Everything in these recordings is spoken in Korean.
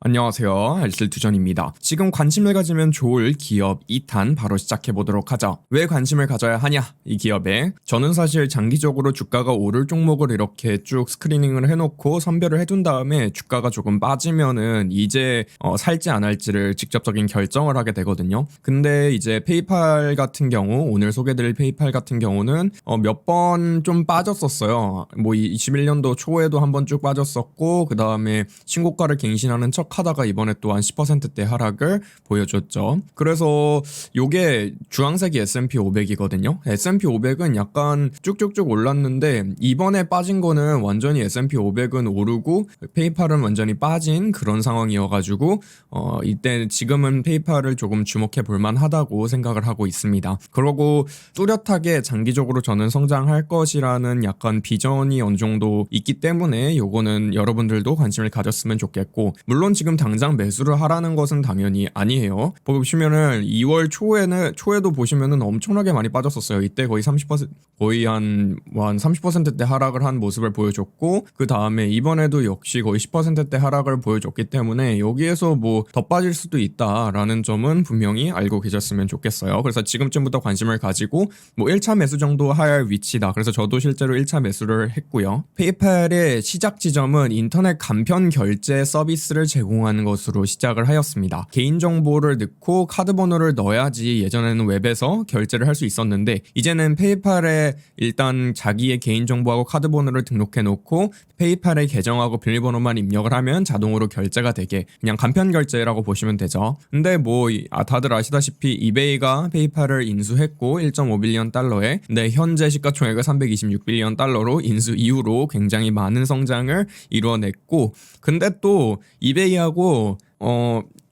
안녕하세요. 알쓸투전입니다. 지금 관심을 가지면 좋을 기업 2탄 바로 시작해보도록 하죠. 왜 관심을 가져야 하냐? 이 기업에 저는 사실 장기적으로 주가가 오를 종목을 이렇게 쭉 스크리닝을 해놓고 선별을 해둔 다음에 주가가 조금 빠지면은 이제 살지 안 할지를 직접적인 결정을 하게 되거든요. 근데 이제 페이팔 같은 경우, 오늘 소개드릴 페이팔 같은 경우는 몇 번 좀 빠졌었어요. 뭐 21년도 초에도 한번 쭉 빠졌었고, 그 다음에 신고가를 갱신하는 척 하다가 이번에 또한 10%대 하락을 보여줬죠. 그래서 요게 주황색이 S&P 500이거든요. S&P 500은 약간 쭉쭉쭉 올랐는데 이번에 빠진 거는 완전히 S&P 500은 오르고 페이팔은 완전히 빠진 그런 상황이어가지고 이때 지금은 페이팔을 조금 주목해 볼 만하다고 생각을 하고 있습니다. 그러고 뚜렷하게 장기적으로 저는 성장할 것이라는 약간 비전이 어느 정도 있기 때문에 요거는 여러분들도 관심을 가졌으면 좋겠고, 물론 지금 당장 매수를 하라는 것은 당연히 아니에요. 보시면은 2월 초에도 보시면은 엄청나게 많이 빠졌었어요. 이때 거의 30% 거의 한 30%대 하락을 한 모습을 보여줬고, 그 다음에 이번에도 역시 거의 10%대 하락을 보여줬기 때문에 여기에서 뭐 더 빠질 수도 있다라는 점은 분명히 알고 계셨으면 좋겠어요. 그래서 지금쯤부터 관심을 가지고 뭐 1차 매수 정도 할 위치다. 그래서 저도 실제로 1차 매수를 했고요. 페이팔의 시작 지점은 인터넷 간편 결제 서비스를 제공하는 것으로 시작을 하였습니다. 개인정보를 넣고 카드 번호를 넣어야지 예전에는 웹에서 결제를 할 수 있었는데, 이제는 페이팔에 일단 자기의 개인정보하고 카드 번호를 등록해 놓고 페이팔에 계정하고 비밀번호만 입력을 하면 자동으로 결제가 되게 그냥 간편 결제라고 보시면 되죠. 근데 뭐 다들 아시다시피 이베이가 페이팔을 인수했고 1.5빌리언 달러에, 근데 현재 시가총액은 326빌리언 달러로 인수 이후로 굉장히 많은 성장을 이루어냈고, 근데 또 이베이하고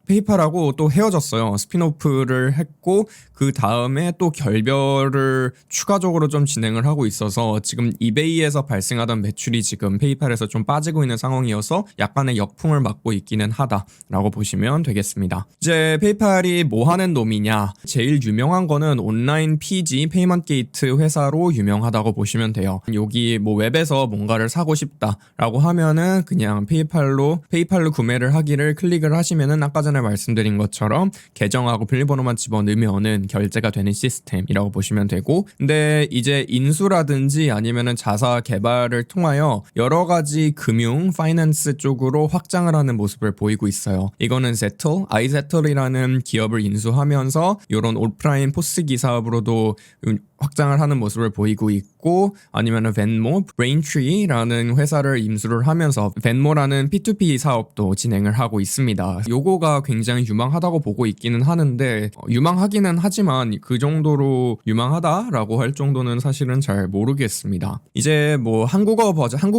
페이팔하고 또 헤어졌어요. 스핀오프를 했고, 그 다음에 또 결별을 추가적으로 좀 진행을 하고 있어서 지금 이베이에서 발생하던 매출이 지금 페이팔에서 좀 빠지고 있는 상황이어서 약간의 역풍을 맞고 있기는 하다라고 보시면 되겠습니다. 이제 페이팔이 뭐 하는 놈이냐? 제일 유명한 거는 온라인 PG 페이먼트 게이트 회사로 유명하다고 보시면 돼요. 여기 뭐 웹에서 뭔가를 사고 싶다라고 하면은 그냥 페이팔로 구매를 하기를 클릭을 하시면은 아까 전에 말씀드린 것처럼 계정하고 비밀번호만 집어넣으면은 결제가 되는 시스템이라고 보시면 되고, 근데 이제 인수라든지 아니면은 자사 개발을 통하여 여러 가지 금융, 파이낸스 쪽으로 확장을 하는 모습을 보이고 있어요. 이거는 아이세틀이라는 기업을 인수하면서 이런 오프라인 포스기 사업으로도 확장을 하는 모습을 보이고 있고, 아니면은 벤모, 브레인트리라는 회사를 인수를 하면서 벤모라는 P2P 사업도 진행을 하고 있습니다. 요거가 굉장히 유망하다고 보고 있기는 하는데, 유망하기는 하지만 그 정도로 유망하다라고 할 정도는 사실은 잘 모르겠습니다. 이제 뭐 한국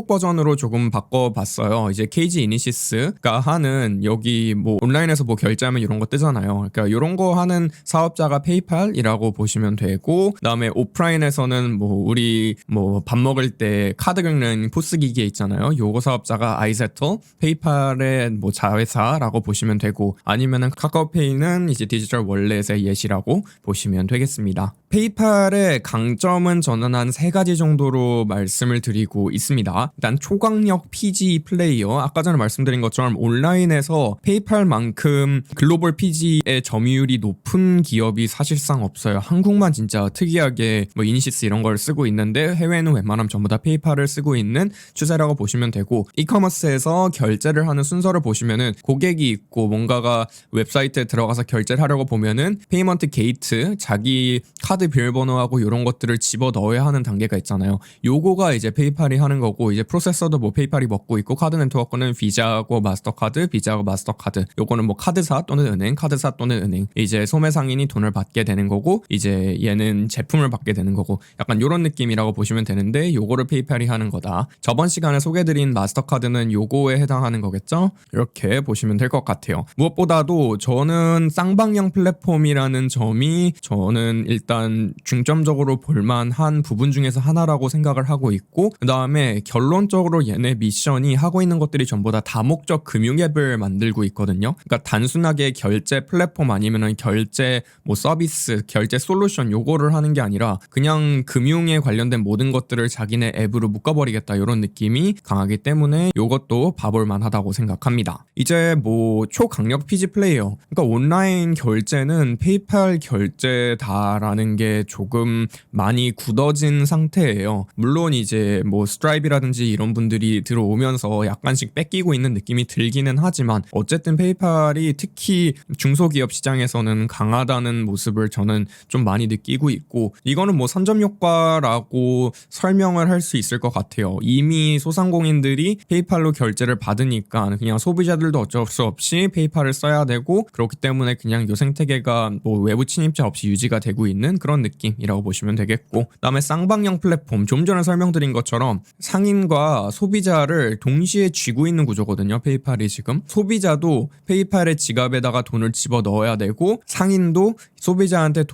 버전으로 조금 바꿔봤어요. 이제 KG 이니시스가 하는, 여기 뭐 온라인에서 뭐 결제하면 이런 거 뜨잖아요. 그러니까 이런 거 하는 사업자가 페이팔이라고 보시면 되고, 그다음에 오프라인에서는 뭐 우리 뭐 밥 먹을 때 카드 긁는 포스 기계 있잖아요. 요거 사업자가 아이세틀, 페이팔의 뭐 자회사라고 보시면 되고, 아니면은 카카오페이는 이제 디지털 월렛의 예시라고 보시면 되겠습니다. 페이팔의 강점은 저는 한 3가지 정도로 말씀을 드리고 있습니다. 일단 초강력 PG 플레이어, 아까 전에 말씀드린 것처럼 온라인에서 페이팔만큼 글로벌 PG의 점유율이 높은 기업이 사실상 없어요. 한국만 진짜 특이하게 뭐 이니시스 이런 걸 쓰고 있는데, 해외는 웬만하면 전부 다 페이팔을 쓰고 있는 추세라고 보시면 되고, 이커머스에서 결제를 하는 순서를 보시면은 고객이 있고 뭔가가 웹사이트에 들어가서 결제를 하려고 보면은 페이먼트 게이트, 자기 카드 비밀번호하고 이런 것들을 집어 넣어야 하는 단계가 있잖아요. 요거가 이제 페이팔이 하는 거고, 이제 프로세서도 뭐 페이팔이 먹고 있고, 카드 네트워크는 비자하고 마스터카드, 요거는 뭐 카드사 또는 은행, 이제 소매상인이 돈을 받게 되는 거고, 이제 얘는 제품을 받게 되는 거고, 약간 요런 느낌이라고 보시면 되는데, 요거를 페이팔이 하는 거다. 저번 시간에 소개드린 마스터카드는 요거에 해당하는 거겠죠? 이렇게 보시면 될 것 같아요. 무엇보다도 저는 쌍방향 플랫폼이라는 점이 저는 일단 중점적으로 볼만한 부분 중에서 하나라고 생각을 하고 있고, 그 다음에 결론적으로 얘네 미션이 하고 있는 것들이 전부 다 다목적 금융 앱을 만들고 있거든요. 그러니까 단순하게 결제 플랫폼 아니면은 결제 뭐 서비스, 결제 솔루션 요거를 하는 게 아니라 그냥 금융에 관련 관련된 모든 것들을 자기네 앱으로 묶어버리겠다 이런 느낌이 강하기 때문에 이것도 봐볼 만하다고 생각합니다. 이제 뭐 초강력 PG 플레이어, 그러니까 온라인 결제는 페이팔 결제다라는 게 조금 많이 굳어진 상태예요. 물론 이제 뭐 스트라이프라든지 이런 분들이 들어오면서 약간씩 뺏기고 있는 느낌이 들기는 하지만 어쨌든 페이팔이 특히 중소기업 시장에서는 강하다는 모습을 저는 좀 많이 느끼고 있고, 이거는 뭐 선점 효과라고 설명을 할 수 있을 것 같아요. 이미 소상공인들이 페이팔로 결제를 받으니까 그냥 소비자들도 어쩔 수 없이 페이팔을 써야 되고, 그렇기 때문에 그냥 요 생태계가 뭐 외부 침입자 없이 유지가 되고 있는 그런 느낌이라고 보시면 되겠고, 그다음에 쌍방향 플랫폼, 좀 전에 설명드린 것처럼 상인과 소비자를 동시에 쥐고 있는 구조거든요. 페이팔이 지금 소비자도 페이팔의 지갑에다가 돈을 집어 넣어야 되고, 상인도 소비자한테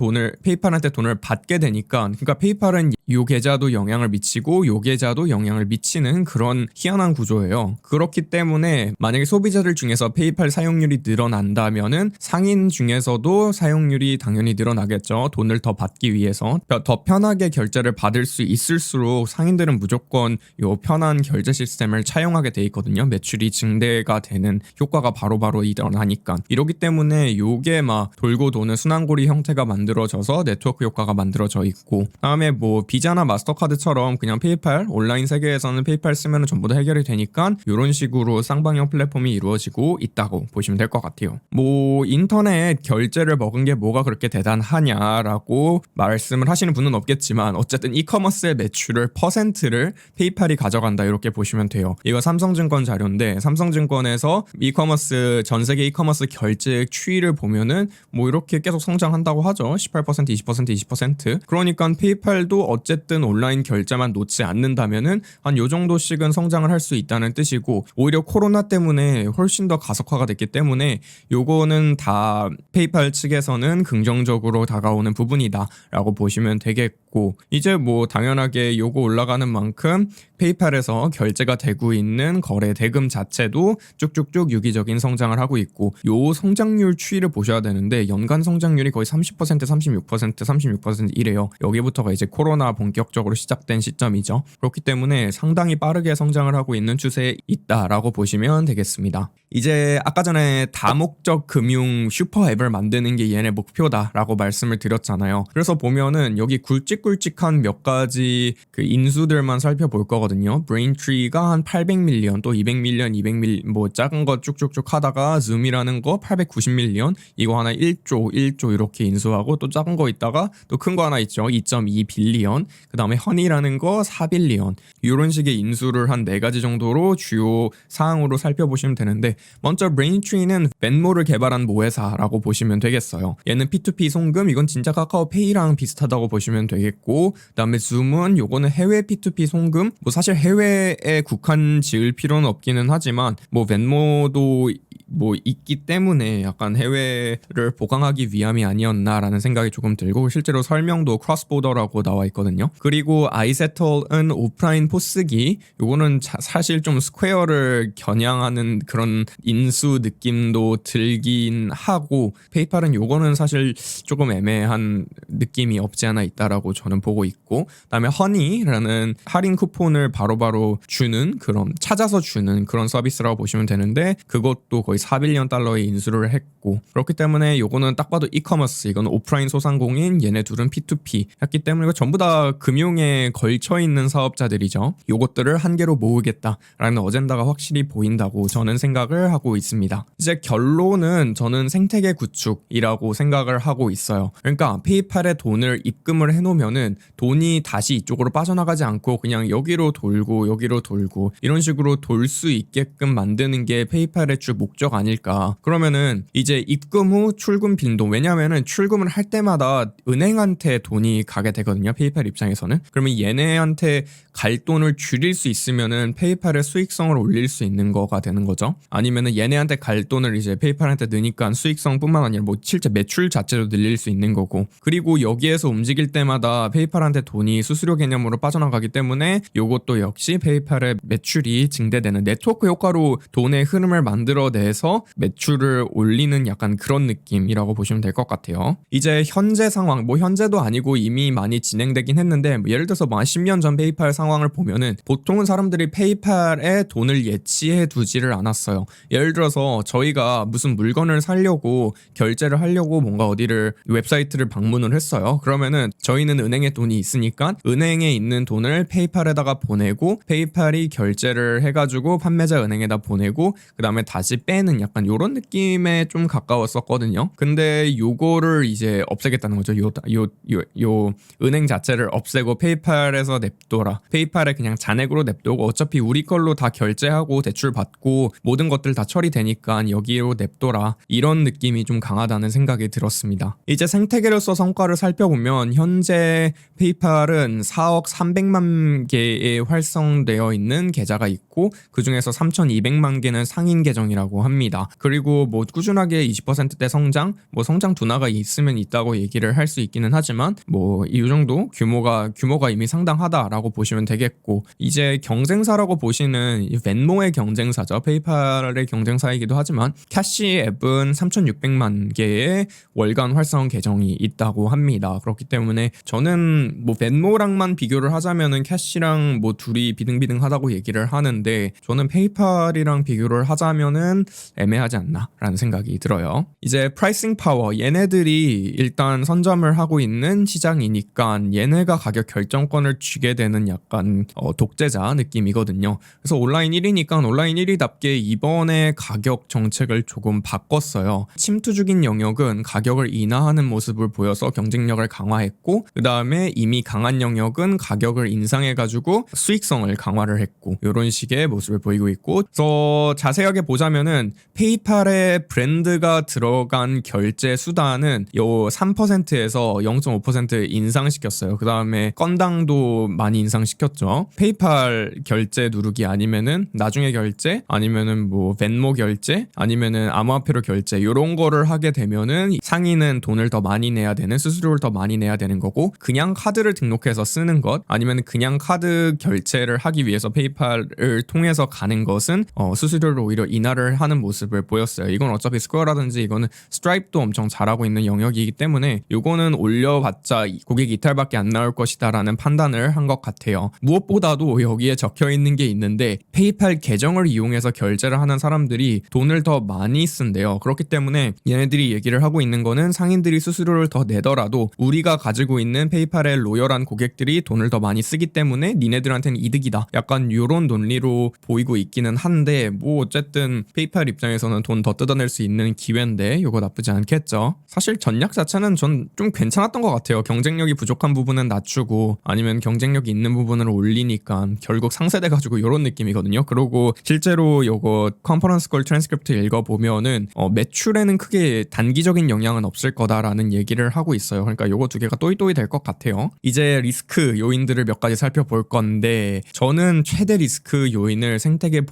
페이팔한테 돈을 받게 되니까, 그러니까 페이팔은 요 계좌도 영향을 미치고 요 계좌도 영향을 미치는 그런 희한한 구조예요. 그렇기 때문에 만약에 소비자들 중에서 페이팔 사용률이 늘어난다면은 상인 중에서도 사용률이 당연히 늘어나겠죠. 돈을 더 받기 위해서 더 편하게 결제를 받을 수 있을수록 상인들은 무조건 요 편한 결제 시스템을 차용하게 돼 있거든요. 매출이 증대가 되는 효과가 바로바로 일어나니까. 이러기 때문에 요게 막 돌고 도는 순환고리 형태가 만들어져서 네트워크 효과가 만들어져 있고, 다음에 뭐 비자나 마스터카드처럼 그냥 페이팔, 온라인 세계에서는 페이팔 쓰면 전부 다 해결이 되니까 이런 식으로 쌍방향 플랫폼이 이루어지고 있다고 보시면 될 것 같아요. 뭐 인터넷 결제를 먹은 게 뭐가 그렇게 대단하냐라고 말씀을 하시는 분은 없겠지만, 어쨌든 이커머스의 매출을 퍼센트를 페이팔이 가져간다 이렇게 보시면 돼요. 이거 삼성증권 자료인데, 삼성증권에서 이커머스, 전 세계 이커머스 결제액 추이를 보면은 뭐 이렇게 계속 성장한다고 하죠. 18%, 20%, 20%. 그러니까 페이팔도 어쨌든 온라인 결제만 놓지 않는다면은 한 요 정도씩은 성장을 할 수 있다는 뜻이고, 오히려 코로나 때문에 훨씬 더 가속화가 됐기 때문에 요거는 다 페이팔 측에서는 긍정적으로 다가오는 부분이다라고 보시면 되겠고, 이제 뭐 당연하게 요거 올라가는 만큼 페이팔에서 결제가 되고 있는 거래 대금 자체도 쭉쭉쭉 유기적인 성장을 하고 있고, 요 성장률 추이를 보셔야 되는데 연간 성장률이 거의 30%, 36%, 36% 이래요. 여기부터가 이제 코로나 본격적으로 시작된 시점이죠. 그렇기 때문에 상당히 빠르게 성장을 하고 있는 추세에 있다라고 보시면 되겠습니다. 이제 아까 전에 다목적 금융 슈퍼 앱을 만드는 게 얘네 목표다라고 말씀을 드렸잖아요. 그래서 보면은 여기 굵직굵직한 몇 가지 그 인수들만 살펴볼 거거든요. 브레인트리가 한 800밀리언, 또 200밀리언, 200밀리언, 뭐 작은 거 쭉쭉쭉 하다가 줌이라는 거 890밀리언, 이거 하나 1조 이렇게 인수하고, 또 작은 거 있다가 또 큰 거 하나 있죠. 2.2 빌리언. 그 다음에 허니라는 거 4빌리언. 이런 식의 인수를 한 4가지 정도로 주요 사항으로 살펴보시면 되는데, 먼저 브레인트리는 벤모를 개발한 모회사라고 보시면 되겠어요. 얘는 P2P 송금, 이건 진짜 카카오페이랑 비슷하다고 보시면 되겠고, 그 다음에 줌은 요거는 해외 P2P 송금, 뭐 사실 해외에 국한 지을 필요는 없기는 하지만 뭐 벤모도 뭐 있기 때문에 약간 해외를 보강하기 위함이 아니었나라는 생각이 조금 들고, 실제로 설명도 크로스보더라고 나와 있거든요. 그리고 아이세틀은 오프라인 포스기, 요거는 사실 좀 스퀘어를 겨냥하는 그런 인수 느낌도 들긴 하고, 페이팔은 요거는 사실 조금 애매한 느낌이 없지 않아 있다라고 저는 보고 있고, 그다음에 허니라는 할인 쿠폰을 바로바로 주는, 그런 찾아서 주는 그런 서비스라고 보시면 되는데, 그것도 거의 4빌리언 달러의 인수를 했고, 그렇기 때문에 요거는 딱 봐도 이커머스, 이건 오프라인 소상공인, 얘네 둘은 P2P 했기 때문에 이거 전부 다 금융에 걸쳐 있는 사업자들이죠. 요것들을 한 개로 모으겠다라는 어젠다가 확실히 보인다고 저는 생각을 하고 있습니다. 이제 결론은 저는 생태계 구축이라고 생각을 하고 있어요. 그러니까 페이팔에 돈을 입금을 해놓으면은 돈이 다시 이쪽으로 빠져나가지 않고 그냥 여기로 돌고 여기로 돌고 이런 식으로 돌 수 있게끔 만드는 게 페이팔의 주 목적 아닐까. 그러면은 이제 입금 후 출금 빈도, 왜냐면은 출금을 할 때마다 은행한테 돈이 가게 되거든요. 페이팔 입장에서는. 그러면 얘네한테 갈 돈을 줄일 수 있으면은 페이팔의 수익성을 올릴 수 있는 거가 되는 거죠. 아니면은 얘네한테 갈 돈을 이제 페이팔한테 넣으니까 수익성뿐만 아니라 뭐 실제 매출 자체도 늘릴 수 있는 거고, 그리고 여기에서 움직일 때마다 페이팔한테 돈이 수수료 개념으로 빠져나가기 때문에 요것도 역시 페이팔의 매출이 증대되는 네트워크 효과로 돈의 흐름을 만들어내서 위해서 매출을 올리는 약간 그런 느낌이라고 보시면 될 것 같아요. 이제 현재 상황, 뭐 현재도 아니고 이미 많이 진행되긴 했는데 뭐 예를 들어서 뭐 한 10년 전 페이팔 상황을 보면은 보통은 사람들이 페이팔에 돈을 예치해 두지를 않았어요. 예를 들어서 저희가 무슨 물건을 사려고 결제를 하려고 뭔가 어디를 웹사이트를 방문을 했어요. 그러면은 저희는 은행에 돈이 있으니까 은행에 있는 돈을 페이팔에다가 보내고 페이팔이 결제를 해가지고 판매자 은행에다 보내고 그 다음에 다시 빼는 약간 요런 느낌에 좀 가까웠었거든요. 근데 요거를 이제 없애겠다는 거죠. 요 은행 자체를 없애고 페이팔에서 냅둬라. 페이팔에 그냥 잔액으로 냅두고 어차피 우리 걸로 다 결제하고 대출 받고 모든 것들 다 처리되니까 여기로 냅둬라. 이런 느낌이 좀 강하다는 생각이 들었습니다. 이제 생태계로서 성과를 살펴보면 현재 페이팔은 4억 300만 개의 활성되어 있는 계좌가 있고 그 중에서 3,200만 개는 상인 계정이라고 합니다. 그리고 뭐 꾸준하게 20%대 성장, 뭐 성장 둔화가 있으면 있다고 얘기를 할 수 있기는 하지만 뭐 이 정도 규모가 이미 상당하다라고 보시면 되겠고 이제 경쟁사라고 보시는 벤모의 경쟁사죠. 페이팔의 경쟁사이기도 하지만 캐시 앱은 3,600만 개의 월간 활성 계정이 있다고 합니다. 그렇기 때문에 저는 뭐 벤모랑만 비교를 하자면은 캐시랑 뭐 둘이 비등비등하다고 얘기를 하는데 저는 페이팔이랑 비교를 하자면은 애매하지 않나라는 생각이 들어요. 이제 프라이싱 파워, 얘네들이 일단 선점을 하고 있는 시장이니까 얘네가 가격 결정권을 쥐게 되는 약간 독재자 느낌이거든요. 그래서 온라인 1위니까 온라인 1위답게 이번에 가격 정책을 조금 바꿨어요. 침투 중인 영역은 가격을 인하하는 모습을 보여서 경쟁력을 강화했고 그 다음에 이미 강한 영역은 가격을 인상해가지고 수익성을 강화를 했고 이런 식의 모습을 보이고 있고 그래서 자세하게 보자면은 페이팔의 브랜드가 들어간 결제 수단은 요 3%에서 0.5% 인상시켰어요. 그 다음에 건당도 많이 인상시켰죠. 페이팔 결제 누르기 아니면은 나중에 결제 아니면은 뭐 벤모 결제 아니면은 암호화폐로 결제 이런 거를 하게 되면은 상인은 돈을 더 많이 내야 되는 수수료를 더 많이 내야 되는 거고 그냥 카드를 등록해서 쓰는 것 아니면 그냥 카드 결제를 하기 위해서 페이팔을 통해서 가는 것은 수수료를 오히려 인하를 하는 모습을 보였어요. 이건 어차피 스퀘어라든지 이거는 스트라이프도 엄청 잘하고 있는 영역이기 때문에 이거는 올려봤자 고객 이탈밖에 안 나올 것이다 라는 판단을 한 것 같아요. 무엇보다도 여기에 적혀 있는 게 있는데 페이팔 계정을 이용해서 결제를 하는 사람들이 돈을 더 많이 쓴대요. 그렇기 때문에 얘네들이 얘기를 하고 있는 거는 상인들이 수수료를 더 내더라도 우리가 가지고 있는 페이팔의 로열한 고객들이 돈을 더 많이 쓰기 때문에 니네들한테는 이득이다. 약간 이런 논리로 보이고 있기는 한데 뭐 어쨌든 페이팔 입장에서는 돈 더 뜯어낼 수 있는 기회인데 이거 나쁘지 않겠죠. 사실 전략 자체는 전 좀 괜찮았던 것 같아요. 경쟁력이 부족한 부분은 낮추고 아니면 경쟁력이 있는 부분을 올리니까 결국 상쇄돼가지고 이런 느낌이거든요. 그리고 실제로 요거 컨퍼런스 콜 트랜스크립트 읽어보면은 매출에는 크게 단기적인 영향은 없을 거다라는 얘기를 하고 있어요. 그러니까 요거 두 개가 또이또이 될 것 같아요. 이제 리스크 요인들을 몇 가지 살펴볼 건데 저는 최대 리스크 요인을 생태계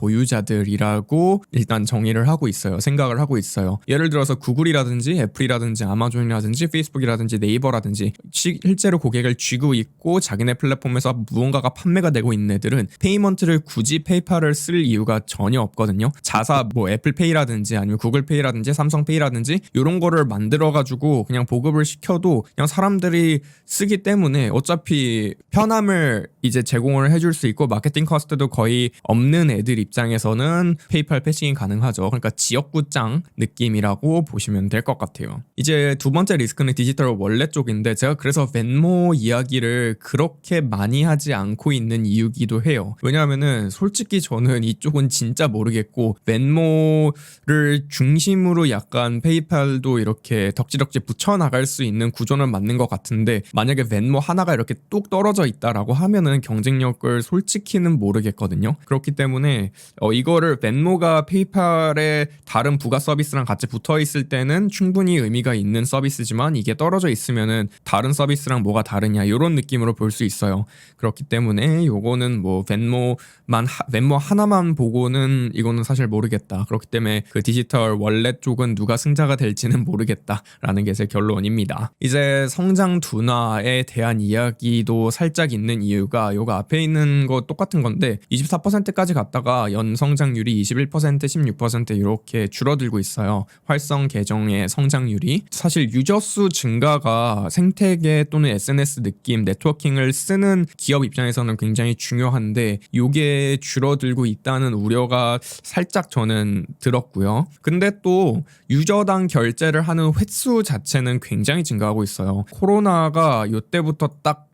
보유자들이라고 일단 정의를 하고 있어요. 생각을 하고 있어요. 예를 들어서 구글이라든지 애플이라든지 아마존이라든지 페이스북이라든지 네이버라든지 실제로 고객을 쥐고 있고 자기네 플랫폼에서 무언가가 판매가 되고 있는 애들은 페이먼트를 굳이 페이팔을 쓸 이유가 전혀 없거든요. 자사 뭐 애플페이라든지 아니면 구글페이라든지 삼성페이라든지 이런 거를 만들어가지고 그냥 보급을 시켜도 그냥 사람들이 쓰기 때문에 어차피 편함을 이제 제공을 해줄 수 있고 마케팅 커스트도 거의 없는 애들 입장에서는 페이팔 패싱이 가능하죠. 그러니까 지역구 짱 느낌이라고 보시면 될 것 같아요. 이제 두 번째 리스크는 디지털 월렛 쪽인데 제가 그래서 벤모 이야기를 그렇게 많이 하지 않고 있는 이유기도 해요. 왜냐하면은 솔직히 저는 이쪽은 진짜 모르겠고 벤모를 중심으로 약간 페이팔도 이렇게 덕지덕지 붙여나갈 수 있는 구조는 맞는 것 같은데 만약에 벤모 하나가 이렇게 뚝 떨어져 있다라고 하면은 경쟁력을 솔직히는 모르겠거든요. 그렇기 때문에 이거를 벤모가 페이팔의 다른 부가 서비스랑 같이 붙어 있을 때는 충분히 의미가 있는 서비스지만 이게 떨어져 있으면은 다른 서비스랑 뭐가 다르냐 이런 느낌으로 볼 수 있어요. 그렇기 때문에 요거는 뭐 벤모 하나만 보고는 이거는 사실 모르겠다. 그렇기 때문에 그 디지털 월렛 쪽은 누가 승자가 될지는 모르겠다라는 게 제 결론입니다. 이제 성장 둔화에 대한 이야기도 살짝 있는 이유가 요거 앞에 있는 거 똑같은 건데 24%까지 갔다가 연 성장률이 21%, 16%, 20% 이렇게 줄어들고 있어요. 활성 계정의 성장률이. 사실 유저 수 증가가 생태계 또는 SNS 느낌, 네트워킹을 쓰는 기업 입장에서는 굉장히 중요한데 이게 줄어들고 있다는 우려가 살짝 저는 들었고요. 근데 또 유저당 결제를 하는 횟수 자체는 굉장히 증가하고 있어요. 코로나가 이때부터 딱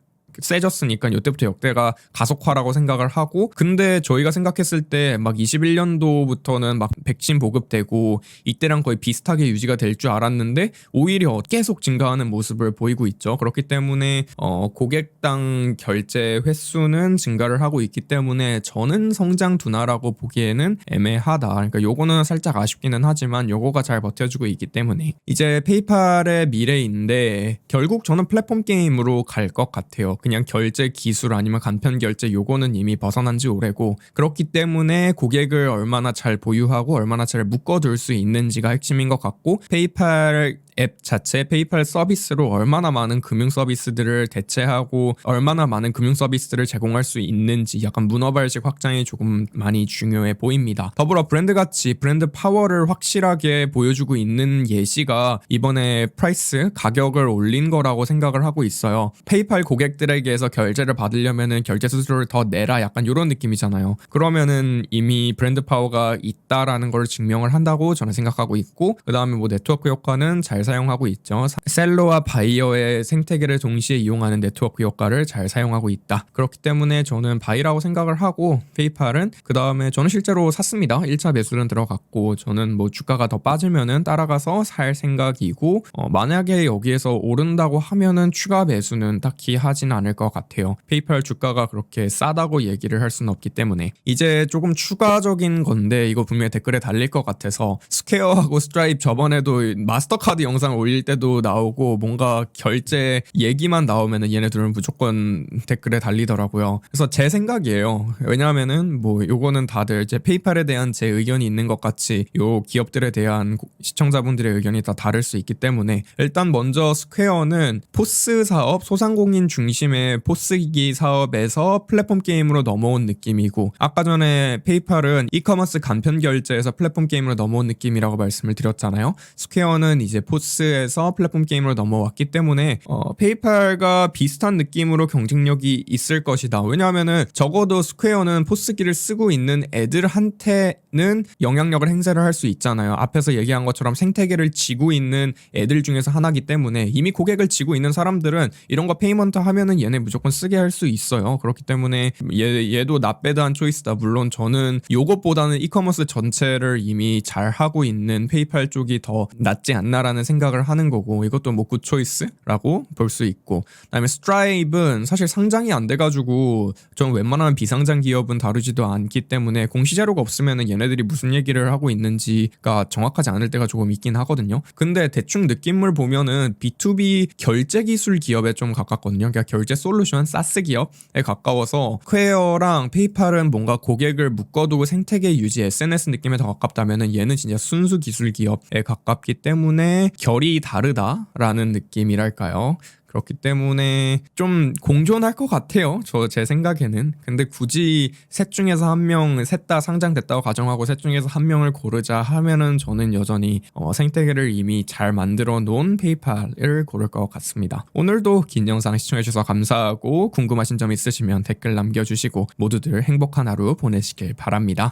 세졌으니까 이때부터 역대가 가속화라고 생각을 하고, 근데 저희가 생각했을 때 막 21년도부터는 막 백신 보급되고 이때랑 거의 비슷하게 유지가 될 줄 알았는데 오히려 계속 증가하는 모습을 보이고 있죠. 그렇기 때문에 고객당 결제 횟수는 증가를 하고 있기 때문에 저는 성장 둔화라고 보기에는 애매하다. 그러니까 요거는 살짝 아쉽기는 하지만 요거가 잘 버텨주고 있기 때문에 이제 페이팔의 미래인데 결국 저는 플랫폼 게임으로 갈 것 같아요. 그냥 결제 기술 아니면 간편 결제 요거는 이미 벗어난 지 오래고, 그렇기 때문에 고객을 얼마나 잘 보유하고 얼마나 잘 묶어둘 수 있는지가 핵심인 것 같고, 페이팔 앱 자체, 페이팔 서비스로 얼마나 많은 금융 서비스들을 대체하고 얼마나 많은 금융 서비스들을 제공할 수 있는지 약간 문어발식 확장이 조금 많이 중요해 보입니다. 더불어 브랜드 가치, 브랜드 파워를 확실하게 보여주고 있는 예시가 이번에 프라이스, 가격을 올린 거라고 생각을 하고 있어요. 페이팔 고객들에게서 결제를 받으려면은 결제 수수료를 더 내라, 약간 이런 느낌이잖아요. 그러면은 이미 브랜드 파워가 있다라는 걸 증명을 한다고 저는 생각하고 있고, 그 다음에 뭐 네트워크 효과는 잘 사용하고 있죠. 셀러와 바이어의 생태계를 동시에 이용하는 네트워크 효과를 잘 사용하고 있다. 그렇기 때문에 저는 바이라고 생각을 하고, 페이팔은 그 다음에 저는 실제로 샀습니다. 1차 매수는 들어갔고, 저는 뭐 주가가 더 빠지면은 따라가서 살 생각이고, 만약에 여기에서 오른다고 하면은 추가 매수는 딱히 하진 않을 것 같아요. 페이팔 주가가 그렇게 싸다고 얘기를 할 수는 없기 때문에. 이제 조금 추가적인 건데 이거 분명히 댓글에 달릴 것 같아서, 스퀘어하고 스트라이프 저번에도 마스터카드 영상 올릴 때도 나오고 뭔가 결제 얘기만 나오면은 얘네들은 무조건 댓글에 달리더라고요. 그래서 제 생각이에요. 왜냐하면은 뭐 요거는 다들 제 페이팔에 대한 제 의견이 있는 것 같이 요 기업들에 대한 시청자분들의 의견이 다 다를 수 있기 때문에, 일단 먼저 스퀘어는 포스 사업, 소상공인 중심의 포스기 사업에서 플랫폼 게임으로 넘어온 느낌이고, 아까 전에 페이팔은 이커머스 간편 결제에서 플랫폼 게임으로 넘어온 느낌이라고 말씀을 드렸잖아요. 스퀘어는 이제 포스에서 플랫폼 게임으로 넘어왔기 때문에 페이팔과 비슷한 느낌으로 경쟁력이 있을 것이다. 왜냐하면은 적어도 스퀘어는 포스기를 쓰고 있는 애들한테는 영향력을 행사를 할 수 있잖아요. 앞에서 얘기한 것처럼 생태계를 지고 있는 애들 중에서 하나이기 때문에 이미 고객을 지고 있는 사람들은 이런 거 페이먼트 하면은 얘네 무조건 쓰게 할 수 있어요. 그렇기 때문에 얘도 나배드한 초이스다. 물론 저는 요것보다는 이커머스 전체를 이미 잘 하고 있는 페이팔 쪽이 더 낫지 않나라는 생각을 하는 거고, 이것도 뭐 굿 초이스라고 볼 수 있고, 그다음에 스트라이브는 사실 상장이 안 돼가지고 전 웬만하면 비상장 기업은 다루지도 않기 때문에 공시 자료가 없으면은 얘네들이 무슨 얘기를 하고 있는지가 정확하지 않을 때가 조금 있긴 하거든요. 근데 대충 느낌을 보면은 B2B 결제 기술 기업에 좀 가깝거든요. 그러니까 결제 솔루션 사스 기업에 가까워서, 스퀘어랑 페이팔은 뭔가 고객을 묶어두고 생태계 유지, SNS 느낌에 더 가깝다면은 얘는 진짜 순수 기술 기업에 가깝기 때문에 결이 다르다라는 느낌이랄까요. 그렇기 때문에 좀 공존할 것 같아요. 제 생각에는. 근데 굳이 셋 중에서 한 명, 셋 다 상장됐다고 가정하고 셋 중에서 한 명을 고르자 하면은 저는 여전히 생태계를 이미 잘 만들어 놓은 페이팔을 고를 것 같습니다. 오늘도 긴 영상 시청해주셔서 감사하고, 궁금하신 점 있으시면 댓글 남겨주시고 모두들 행복한 하루 보내시길 바랍니다.